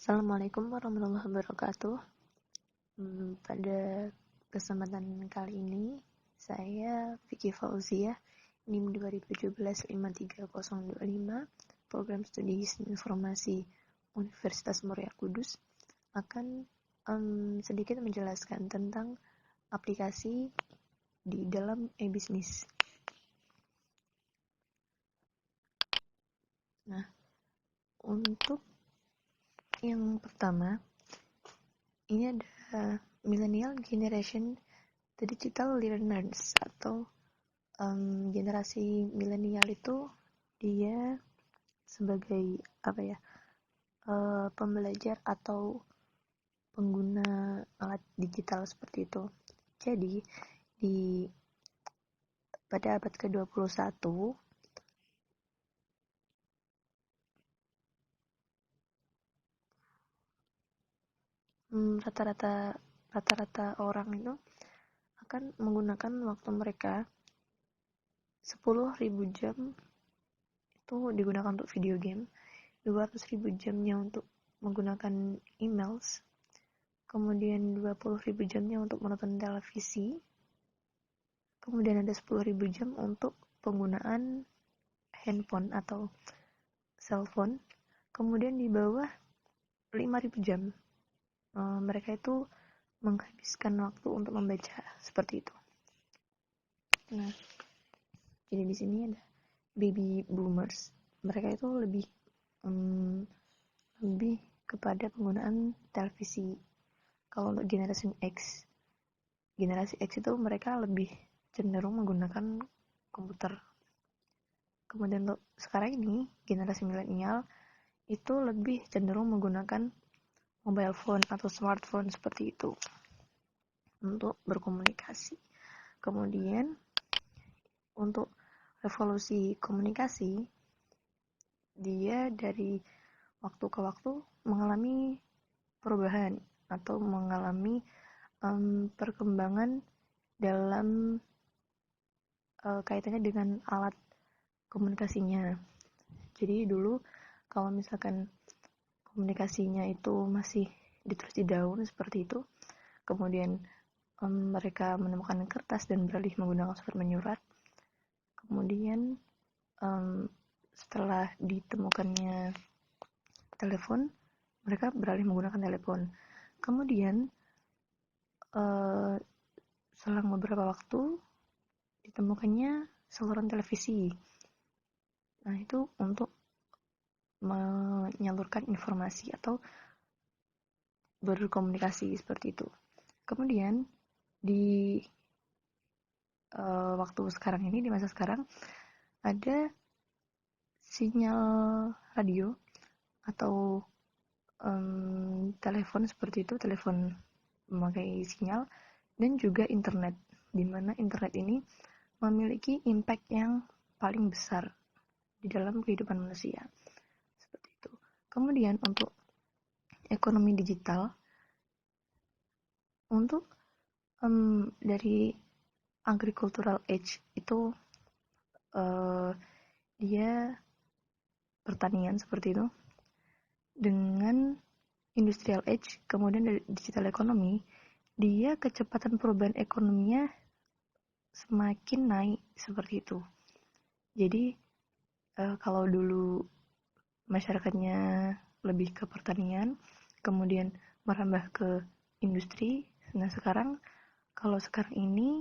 Assalamualaikum warahmatullahi wabarakatuh. Pada kesempatan kali ini, saya Vicky Fauziah, NIM 2017-53025, Program Studi Sistem Informasi Universitas Muria Kudus, akan sedikit menjelaskan tentang aplikasi di dalam e-bisnis. Nah, untuk yang pertama, ini ada Millennial Generation The Digital Learners atau generasi milenial itu dia sebagai pembelajar atau pengguna alat digital seperti itu. Jadi pada abad ke-21 rata-rata orang itu akan menggunakan waktu mereka 10.000 jam itu digunakan untuk video game, 200.000 jamnya untuk menggunakan emails, kemudian 20.000 jamnya untuk menonton televisi, kemudian ada 10.000 jam untuk penggunaan handphone atau cellphone, kemudian di bawah 5.000 jam mereka itu menghabiskan waktu untuk membaca seperti itu. Nah, jadi di sini ada baby boomers. Mereka itu lebih kepada penggunaan televisi. Kalau untuk generasi X itu mereka lebih cenderung menggunakan komputer. Kemudian untuk sekarang ini generasi milenial itu lebih cenderung menggunakan mobile phone atau smartphone seperti itu untuk berkomunikasi. Kemudian untuk revolusi komunikasi, dia dari waktu ke waktu mengalami perubahan atau mengalami perkembangan dalam kaitannya dengan alat komunikasinya. Jadi dulu kalau misalkan komunikasinya itu masih ditulis di daun seperti itu, kemudian mereka menemukan kertas dan beralih menggunakan surat menyurat. Kemudian setelah ditemukannya telepon, mereka beralih menggunakan telepon. Kemudian selang beberapa waktu ditemukannya saluran televisi. Nah, itu untuk menyalurkan informasi atau berkomunikasi seperti itu. Kemudian di waktu sekarang ini, di masa sekarang, ada sinyal radio atau telepon seperti itu, telepon memakai sinyal, dan juga internet, di mana internet ini memiliki impact yang paling besar di dalam kehidupan manusia. Seperti itu. Kemudian untuk ekonomi digital, untuk dari agricultural age itu dia pertanian seperti itu, dengan industrial age, kemudian dari digital economy, dia kecepatan perubahan ekonominya semakin naik seperti itu. Jadi kalau dulu masyarakatnya lebih ke pertanian, kemudian merambah ke industri. Nah, kalau sekarang ini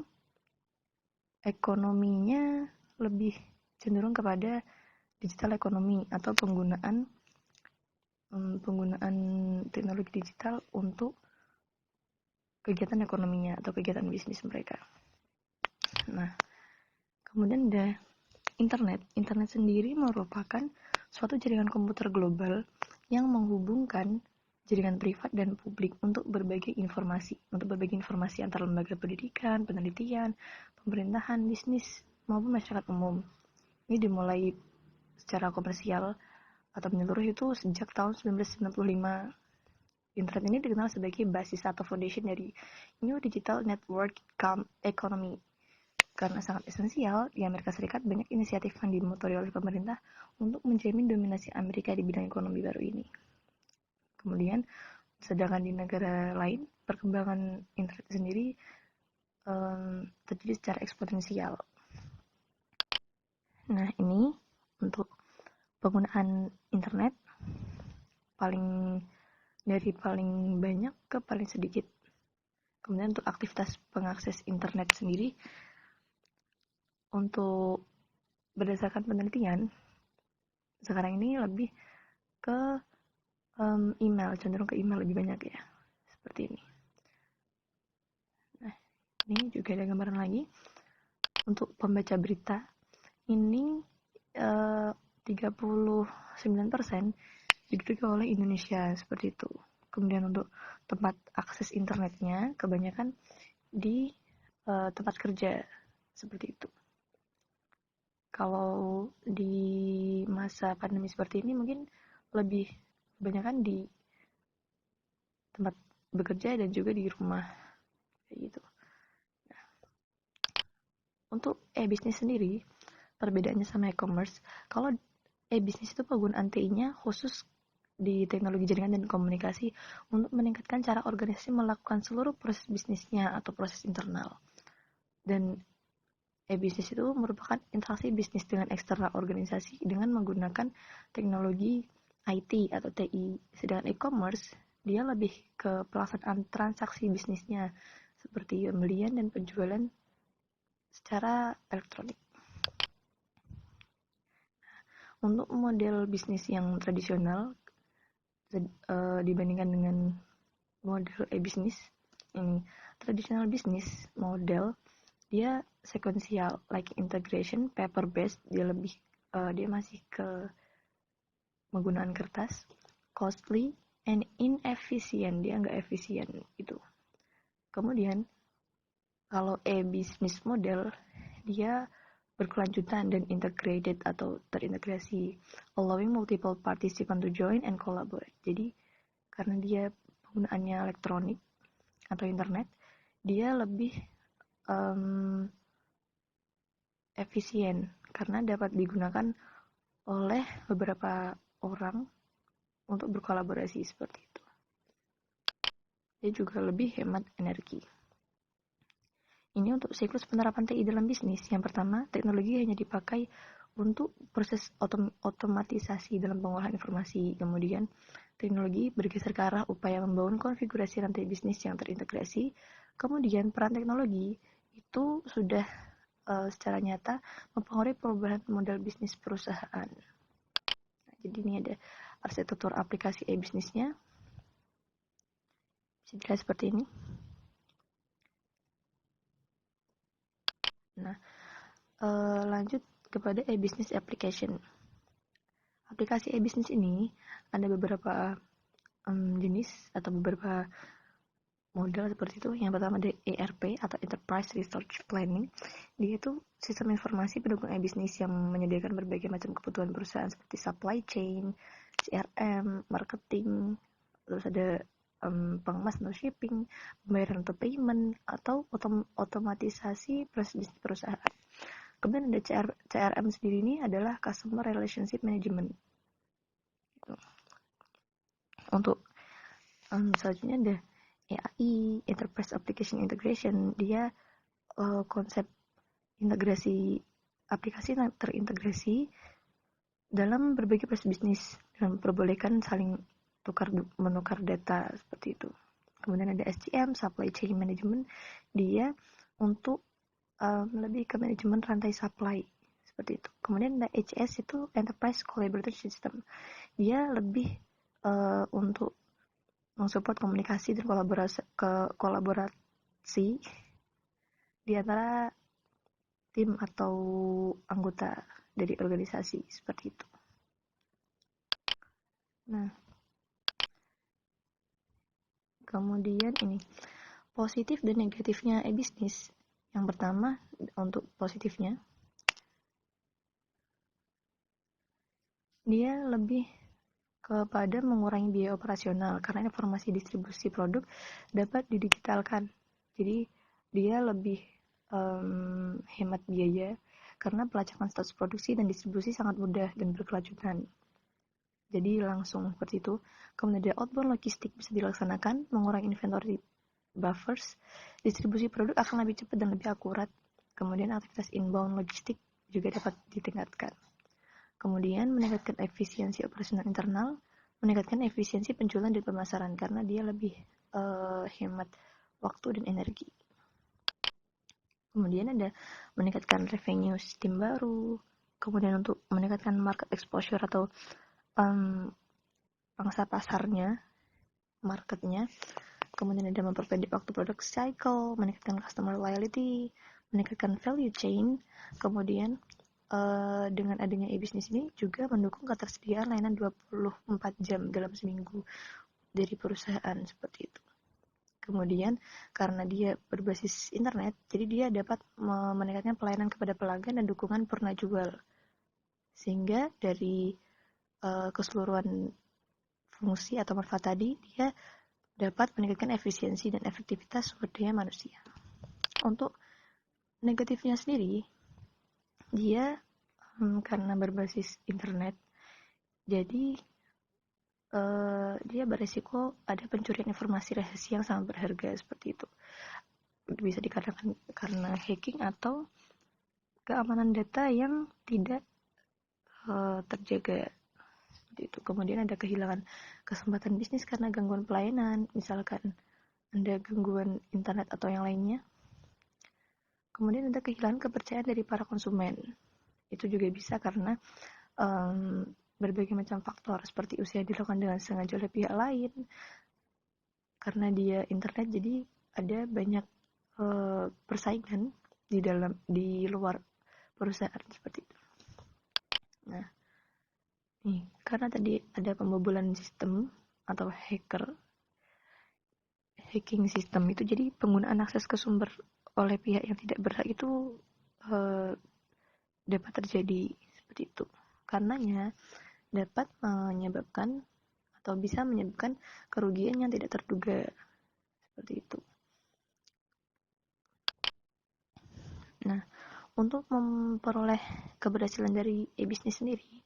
ekonominya lebih cenderung kepada digital ekonomi atau penggunaan teknologi digital untuk kegiatan ekonominya atau kegiatan bisnis mereka. Nah, kemudian ada internet. Internet sendiri merupakan suatu jaringan komputer global yang menghubungkan jaringan privat dan publik untuk berbagi informasi antar lembaga pendidikan, penelitian, pemerintahan, bisnis, maupun masyarakat umum. Ini dimulai secara komersial atau menyeluruh itu sejak tahun 1995. Internet ini dikenal sebagai basis atau foundation dari New Digital Network Economy. Karena sangat esensial, di Amerika Serikat banyak inisiatif yang dimotori oleh pemerintah untuk menjamin dominasi Amerika di bidang ekonomi baru ini. Kemudian Kemudian sedangkan di negara lain perkembangan internet sendiri terjadi secara eksponensial. Nah, ini untuk penggunaan internet dari paling banyak ke paling sedikit. Kemudian untuk aktivitas pengakses internet sendiri, untuk berdasarkan penelitian, sekarang ini lebih ke email, cenderung ke email lebih banyak ya, seperti ini. Nah, ini juga ada gambaran lagi. Untuk pembaca berita, ini 39% diduduki oleh Indonesia, seperti itu. Kemudian untuk tempat akses internetnya, kebanyakan di tempat kerja, seperti itu. Kalau di masa pandemi seperti ini mungkin lebih kebanyakan di tempat bekerja dan juga di rumah, kayak gitu. Nah, untuk e-bisnis sendiri, perbedaannya sama e-commerce, kalau e-bisnis itu penggunaan TI-nya khusus di teknologi jaringan dan komunikasi untuk meningkatkan cara organisasi melakukan seluruh proses bisnisnya atau proses internal. Dan e-bisnis itu merupakan interaksi bisnis dengan eksternal organisasi dengan menggunakan teknologi IT atau TI. Sedangkan e-commerce, dia lebih ke pelaksanaan transaksi bisnisnya seperti pembelian dan penjualan secara elektronik. Untuk model bisnis yang tradisional dibandingkan dengan model e-bisnis, ini tradisional bisnis model dia sequential, like integration, paper based, dia masih ke menggunakan kertas, costly and inefficient, dia nggak efisien itu. Kemudian kalau e-business model dia berkelanjutan dan integrated atau terintegrasi, allowing multiple participants to join and collaborate. Jadi karena dia penggunaannya elektronik atau internet, dia lebih efisien karena dapat digunakan oleh beberapa orang untuk berkolaborasi, seperti itu. Dia juga lebih hemat energi. Ini untuk siklus penerapan TI dalam bisnis. Yang pertama, teknologi hanya dipakai untuk proses otomatisasi dalam pengolahan informasi. Kemudian, teknologi bergeser ke arah upaya membangun konfigurasi rantai bisnis yang terintegrasi. Kemudian, peran teknologi itu sudah secara nyata mempengaruhi perubahan model bisnis perusahaan. Nah, jadi ini ada arsitektur aplikasi e-bisnisnya. Bisa dilihat seperti ini. Nah, lanjut kepada e-business application. Aplikasi e-business ini ada beberapa jenis atau beberapa model seperti itu. Yang pertama ada ERP atau Enterprise Resource Planning. Dia itu sistem informasi pendukung e-business yang menyediakan berbagai macam kebutuhan perusahaan seperti supply chain, CRM, marketing, terus ada pengemas atau shipping, pembayaran atau payment, atau otomatisasi proses bisnis perusahaan. Kemudian ada CRM sendiri ini adalah Customer Relationship Management. Untuk selanjutnya ada EAI, Enterprise Application Integration. Dia konsep integrasi aplikasi terintegrasi dalam berbagai proses bisnis dan memperbolehkan saling menukar data, seperti itu. Kemudian ada SCM, Supply Chain Management. Dia untuk lebih ke manajemen rantai supply, seperti itu. Kemudian ada HS itu Enterprise Collaborative System. Dia lebih untuk mensupport komunikasi dan kolaborasi di antara tim atau anggota dari organisasi, seperti itu. Nah, kemudian ini positif dan negatifnya e-bisnis. Yang pertama, untuk positifnya, dia lebih kepada mengurangi biaya operasional karena informasi distribusi produk dapat didigitalkan. Jadi dia lebih hemat biaya karena pelacakan status produksi dan distribusi sangat mudah dan berkelanjutan. jadi langsung seperti itu. Kemudian ada outbound logistik bisa dilaksanakan, mengurangi inventory buffers, distribusi produk akan lebih cepat dan lebih akurat. Kemudian aktivitas inbound logistik juga dapat ditingkatkan. Kemudian meningkatkan efisiensi operasional internal, meningkatkan efisiensi penjualan dan pemasaran karena dia lebih hemat waktu dan energi. Kemudian ada meningkatkan revenue sistem baru, kemudian untuk meningkatkan market exposure atau pangsa pasarnya, marketnya. Kemudian ada memperpendek waktu product cycle, meningkatkan customer loyalty, meningkatkan value chain. Kemudian dengan adanya e-business ini juga mendukung ketersediaan layanan 24 jam dalam seminggu dari perusahaan seperti itu. Kemudian karena dia berbasis internet, jadi dia dapat meningkatkan pelayanan kepada pelanggan dan dukungan purna jual. Sehingga dari keseluruhan fungsi atau manfaat tadi, dia dapat meningkatkan efisiensi dan efektivitas sumber daya manusia. Untuk negatifnya sendiri, dia karena berbasis internet, jadi dia beresiko ada pencurian informasi rahasia yang sangat berharga seperti itu. Bisa dikatakan karena hacking atau keamanan data yang tidak terjaga seperti itu. Kemudian ada kehilangan kesempatan bisnis karena gangguan pelayanan, misalkan ada gangguan internet atau yang lainnya. Kemudian ada kehilangan kepercayaan dari para konsumen. Itu juga bisa karena berbagai macam faktor seperti usia dilakukan dengan sengaja oleh pihak lain. Karena dia internet, jadi ada banyak persaingan di luar perusahaan seperti itu. Nah, nih karena tadi ada pembobolan sistem atau hacking sistem itu, jadi penggunaan akses ke sumber oleh pihak yang tidak berhak itu dapat terjadi seperti itu. Karenanya dapat menyebabkan atau bisa menyebabkan kerugian yang tidak terduga seperti itu. Nah, untuk memperoleh keberhasilan dari e-bisnis sendiri,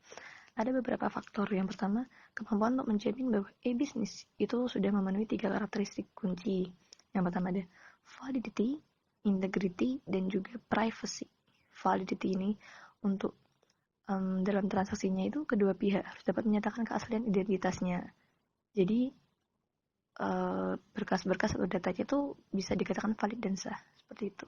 ada beberapa faktor. Yang pertama, kemampuan untuk menjamin bahwa e-bisnis itu sudah memenuhi 3 karakteristik kunci. Yang pertama ada validity, integrity, dan juga privacy. Validity ini untuk dalam transaksinya itu kedua pihak harus dapat menyatakan keaslian identitasnya. Jadi berkas-berkas atau datanya itu bisa dikatakan valid dan sah seperti itu.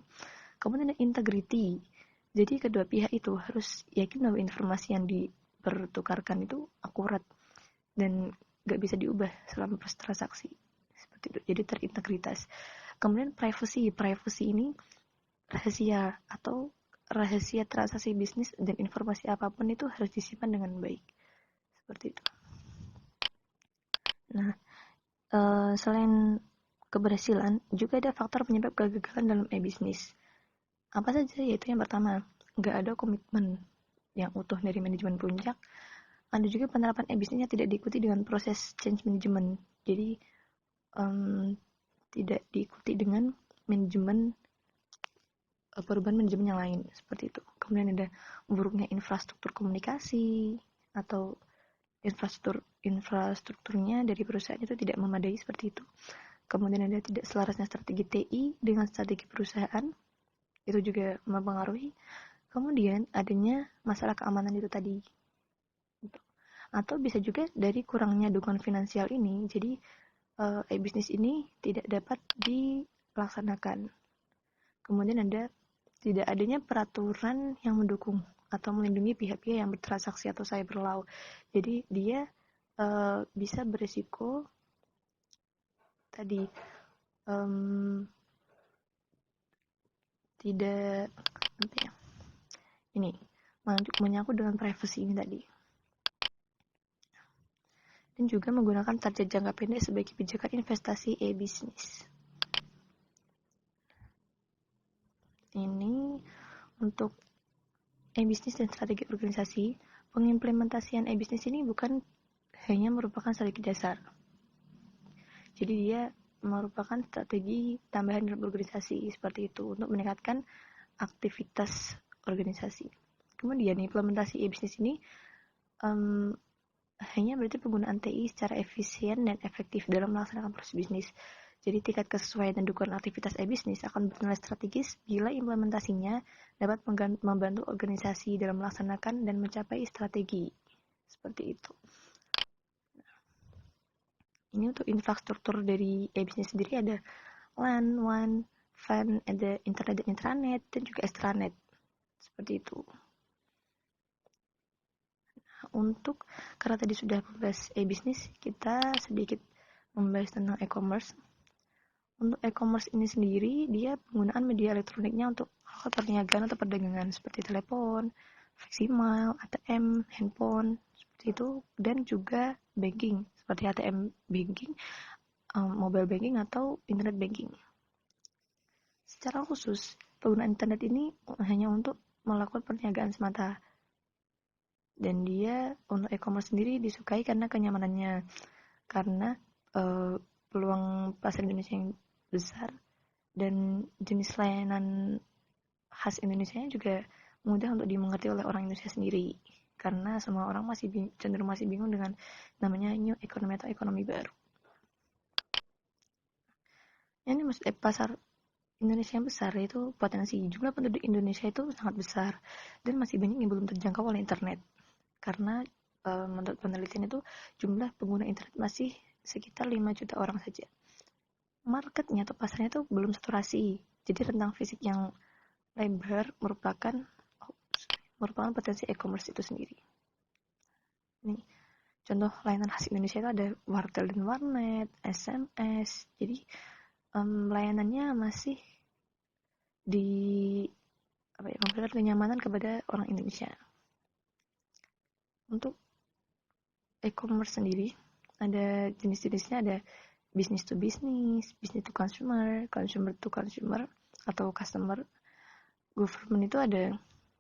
Kemudian ada integrity. Jadi kedua pihak itu harus yakin bahwa informasi yang dipertukarkan itu akurat dan gak bisa diubah selama proses transaksi seperti itu. Jadi terintegritas. Kemudian privacy ini rahasia atau rahasia transaksi bisnis dan informasi apapun itu harus disimpan dengan baik seperti itu. Nah, selain keberhasilan juga ada faktor penyebab kegagalan dalam e-bisnis. Apa saja? Yaitu yang pertama, nggak ada komitmen yang utuh dari manajemen puncak. Ada juga penerapan e-bisnisnya tidak diikuti dengan proses change management. Jadi tidak diikuti dengan manajemen perubahan manajemen yang lain seperti itu. Kemudian ada buruknya infrastruktur komunikasi atau infrastrukturnya dari perusahaan itu tidak memadai seperti itu. Kemudian ada tidak selarasnya strategi TI dengan strategi perusahaan, itu juga mempengaruhi. Kemudian adanya masalah keamanan itu tadi. Atau bisa juga dari kurangnya dukungan finansial ini, jadi e-bisnis ini tidak dapat dilaksanakan. Kemudian ada tidak adanya peraturan yang mendukung atau melindungi pihak-pihak yang bertransaksi atau cyber law. Jadi dia bisa berisiko tadi tidak apa ya, ini menyangkut dengan privacy ini tadi. Dan juga menggunakan target jangka pendek sebagai kebijakan investasi e-bisnis. Ini untuk e-bisnis dan strategi organisasi. Pengimplementasian e-bisnis ini bukan hanya merupakan strategi dasar. Jadi dia merupakan strategi tambahan dalam organisasi seperti itu untuk meningkatkan aktivitas organisasi. Kemudian implementasi e-bisnis ini hanya berarti penggunaan TI secara efisien dan efektif dalam melaksanakan proses bisnis. Jadi tingkat kesesuaian dan dukungan aktivitas e-bisnis akan bernilai strategis bila implementasinya dapat membantu organisasi dalam melaksanakan dan mencapai strategi. Seperti itu. Ini untuk infrastruktur dari e-bisnis sendiri ada LAN, WAN, FAN, ada internet dan intranet, dan juga extranet. Seperti itu. Untuk karena tadi sudah membahas e-bisnis, kita sedikit membahas tentang e-commerce. Untuk e-commerce ini sendiri, dia penggunaan media elektroniknya untuk hal perniagaan atau perdagangan seperti telepon, mail, ATM, handphone, seperti itu, dan juga banking seperti ATM banking, mobile banking atau internet banking. Secara khusus, penggunaan internet ini hanya untuk melakukan perniagaan semata. Dan dia untuk e-commerce sendiri disukai karena kenyamanannya, karena peluang pasar Indonesia yang besar dan jenis layanan khas Indonesia juga mudah untuk dimengerti oleh orang Indonesia sendiri, karena semua orang cenderung masih bingung dengan namanya new economy atau ekonomi baru. Ini maksud pasar Indonesia yang besar, yaitu potensi jumlah penduduk Indonesia itu sangat besar dan masih banyak yang belum terjangkau oleh internet, karena menurut penelitian itu jumlah pengguna internet masih sekitar 5 juta orang saja. Marketnya atau pasarnya itu belum saturasi, jadi rentang fisik yang lebar merupakan potensi e-commerce itu sendiri. Nih, contoh layanan khas Indonesia itu ada wartel dan warnet, SMS. Jadi layanannya masih memberikan kenyamanan kepada orang Indonesia. Untuk e-commerce sendiri ada jenis-jenisnya, ada business to business, business to consumer, consumer to consumer atau customer. Government itu ada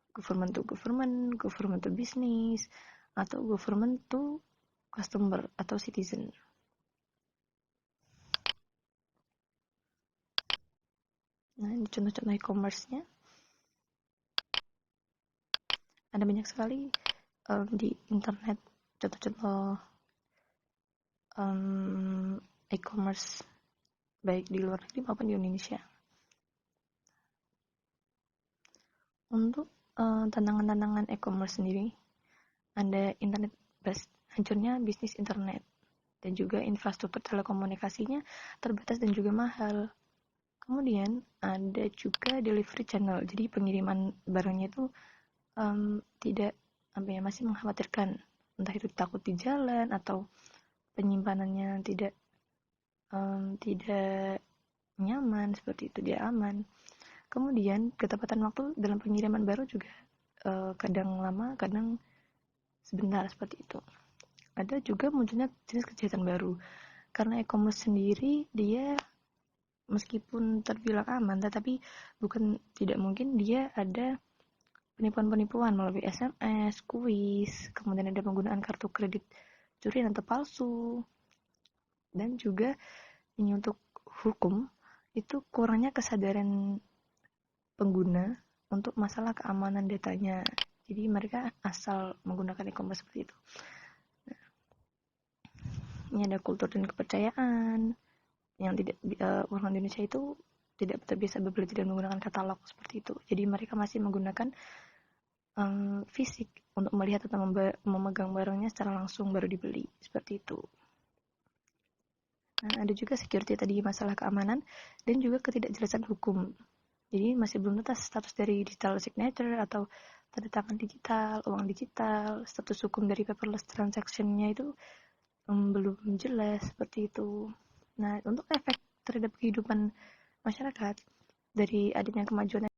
government to government, government to business, atau government to customer atau citizen. Nah, ini contoh-contoh e-commerce-nya. Ada banyak sekali di internet contoh-contoh e-commerce baik di luar negeri maupun di Indonesia. Untuk tantangan-tantangan e-commerce sendiri, ada internet hancurnya bisnis internet, dan juga infrastruktur telekomunikasinya terbatas dan juga mahal. Kemudian ada juga delivery channel, jadi pengiriman barangnya itu tidak masih mengkhawatirkan, entah itu takut di jalan atau penyimpanannya tidak nyaman, seperti itu, dia aman. Kemudian ketepatan waktu dalam pengiriman baru juga kadang lama, kadang sebentar, seperti itu. Ada juga munculnya jenis kejahatan baru, karena e-commerce sendiri dia meskipun terbilang aman, tetapi bukan tidak mungkin dia ada penipuan-penipuan melalui SMS, kuis, kemudian ada penggunaan kartu kredit curian atau palsu, dan juga ini untuk hukum itu kurangnya kesadaran pengguna untuk masalah keamanan datanya. Jadi mereka asal menggunakan e-commerce seperti itu. Nah, ini ada kultur dan kepercayaan yang tidak orang Indonesia itu tidak terbiasa berbelanja dan menggunakan katalog seperti itu. Jadi mereka masih menggunakan fisik untuk melihat atau memegang barangnya secara langsung baru dibeli, seperti itu. Nah, ada juga security tadi, masalah keamanan dan juga ketidakjelasan hukum. Jadi masih belum jelas status dari digital signature atau tanda tangan digital, uang digital, status hukum dari paperless transaction-nya itu belum jelas, seperti itu. Nah, untuk efek terhadap kehidupan masyarakat dari adanya kemajuan